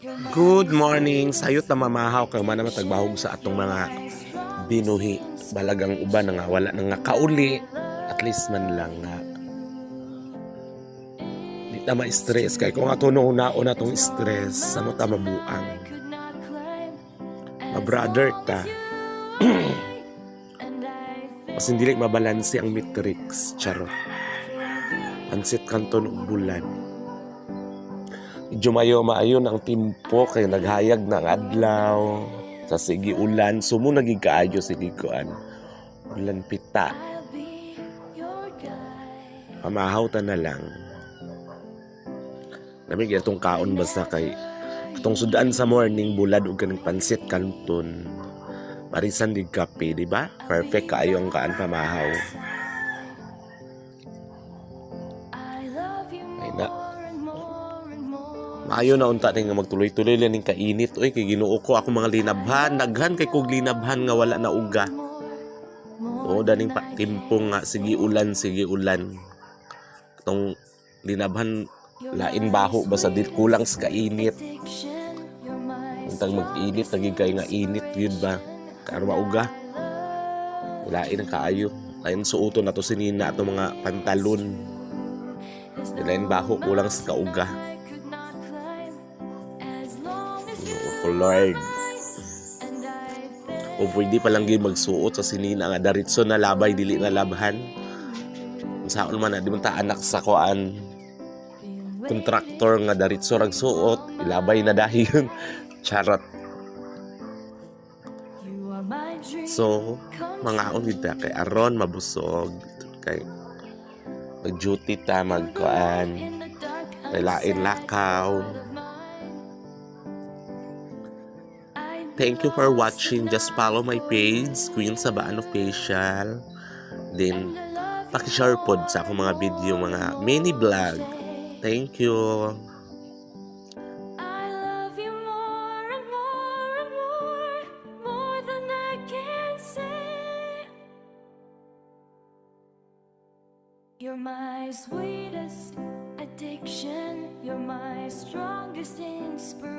Good morning. Sayot na mamahaw kay man naman tagbahog sa atong mga binuhi. Balagang uban na nga wala na nga kauli. At least man lang nga di na ma-stress kay kung ato nung una tong stress ano ta mabuang. Ma-brother ta. Mas hindi mabalanse ang matrix. Charot. Pansit kanton ug bulan. Medyo maayon ang timpo kay naghayag ng adlaw sa sige ulan sumo naging kaayo sige kuan ulan pita pamahaw ta na lang namig itong kaon basta kay itong sudan sa morning bulad ug kanang pansit kanton parisan dig kape di ba perfect kaayo ang kaan pamahaw ay na maayo na unta ning magtuloy-tuloy lang ning kainit oy kay Ginoo ko ako mga linabhan daghan kay kog linabhan nga wala na uga. O daning timpong nga sige ulan tong linabhan lain baho basta di kulang sa kainit. Untang mag-init naging kay nga init gyud ba karo mauga. Lain ang kaayo lain suoton nato sinina ato mga pantalon. Lain baho kulang sa kauga. Oh Lord. O pwede palang gyud magsuot sa sinina nga daritso na labay dili na labhan. Saon man na di man ta anak sa kuan kontraktor nga daritso rag suot ilabay na dayon. Charot. So mangaon gid ta kay aron mabusog kay mag-duty ta magkuan kay lain lakaw. Thank you for watching. Just follow my page, Queen Sabaan Official. Then, paki-share pod sa akong mga video, mga mini vlog. Thank you. I love you more and more and more than I can say. You're my sweetest addiction. You're my strongest inspiration.